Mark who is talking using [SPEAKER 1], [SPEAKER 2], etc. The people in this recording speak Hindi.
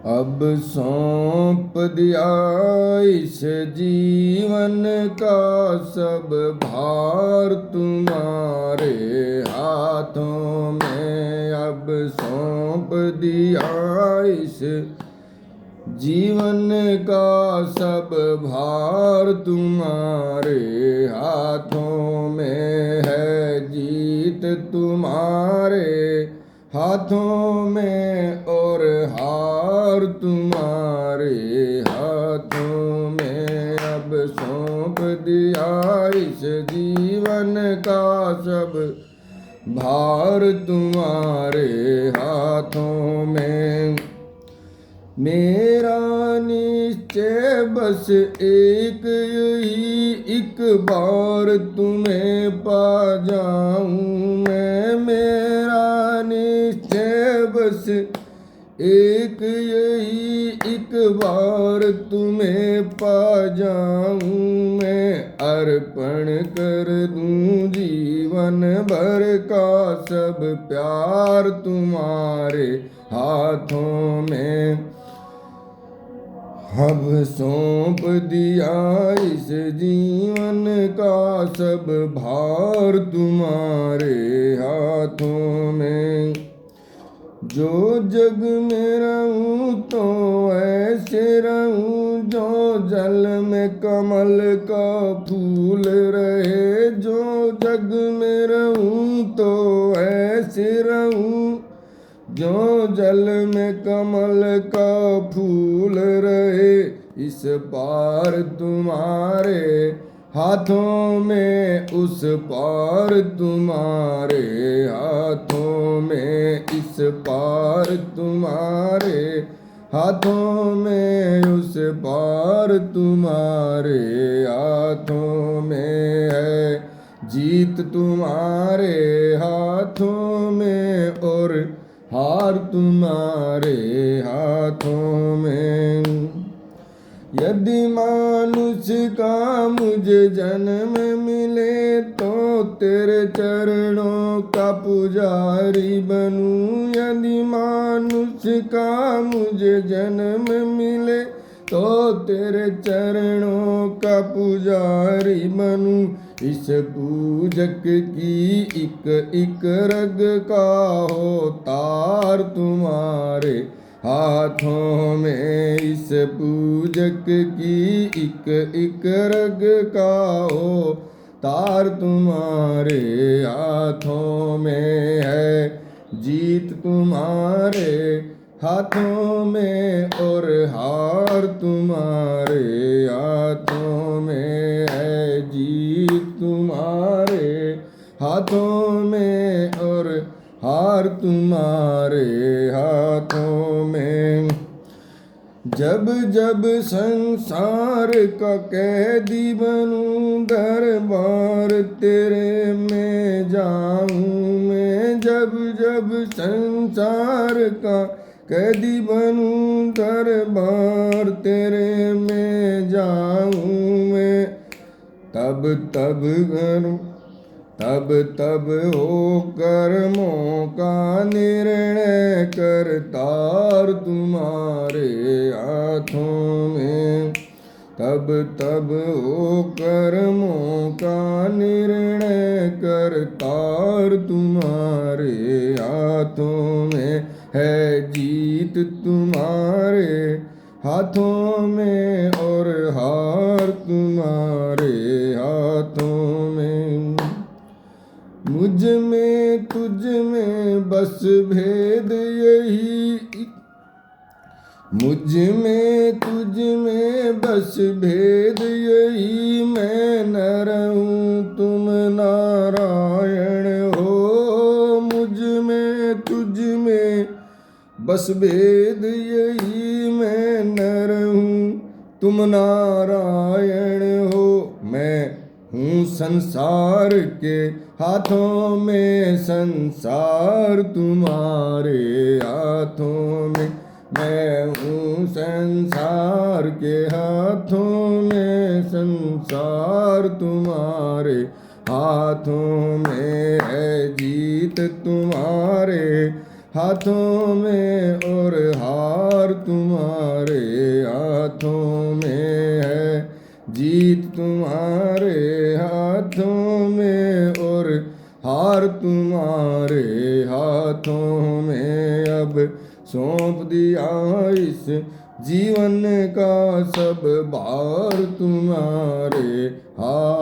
[SPEAKER 1] अब सौंप दिया इस जीवन का सब भार तुम्हारे हाथों में। अब सौंप दिया इस जीवन का सब भार तुम्हारे हाथों में है। जीत तुम्हारे हाथों में और हार तुम्हारे हाथों में। अब सौंप दिया इस जीवन का सब भार तुम्हारे हाथों में। मेरा निश्चय बस एक यही, एक बार तुम्हें पा जाऊं मैं। मेरा निश्चय बस एक यही, एक बार तुम्हें पा जाऊं मैं। अर्पण कर दूं जीवन भर का सब प्यार तुम्हारे हाथों में। अब सौंप दिया इस जीवन का सब भार तुम्हारे हाथों में। जो जग में रहूं तो ऐसे रहूं जो जल में कमल का फूल रहे। जो जग में रहूं तो ऐसे रहूं जो जल में कमल का फूल रहे। इस पार तुम्हारे हाथों में, उस पार तुम्हारे हाथों में। इस पार तुम्हारे हाथों में, उस पार तुम्हारे हाथों में है। जीत तुम्हारे हाथों में और हार तुम्हारे हाथों में। यदि मानुष का मुझे जन्म मिले तो तेरे चरणों का पुजारी बनूं। यदि मानुष का मुझे जन्म मिले तो तेरे चरणों का पुजारी बनूं। इस पूजक की एक एक रग का हो तार तुम्हारे हाथों में। इस पूजक की एक एक रग का हो तार तुम्हारे हाथों में है। जीत तुम्हारे हाथों में और हार तुम्हारे हाथों में है। जीत तुम्हारे हाथों में और हार तुम्हारे हाथों में। जब जब संसार का कैदी बनूं दरबार तेरे में जाऊं मैं। जब जब संसार का कैदी बनूं दरबार तेरे में जाऊं मैं। तब तब हो कर्मों का निर्णय करतार तुम्हारे हाथों में। तब हो कर्मों का निर्णय करतार तुम्हारे हाथों में है। जीत तुम्हारे हाथों में और हार तुम्हारे हाथों में। मुझ में तुझ में बस भेद यही, मुझ में तुझ में बस भेद यही। मैं नर हूँ तुम नारायण हो। मुझ में तुझ में बस भेद यही। मैं नर हूँ तुम नारायण हो। मैं हूँ संसार के हाथों में, संसार तुम्हारे हाथों में। मैं हूँ संसार के हाथों में, संसार तुम्हारे हाथों में है। जीत तुम्हारे हाथों में और हार तुम्हारे हाथों में है, जीत तुम्हारे हाथों में और हार तुम्हारे हाथों में। अब सौंप दिया इस जीवन का सब भार तुम्हारे हाथ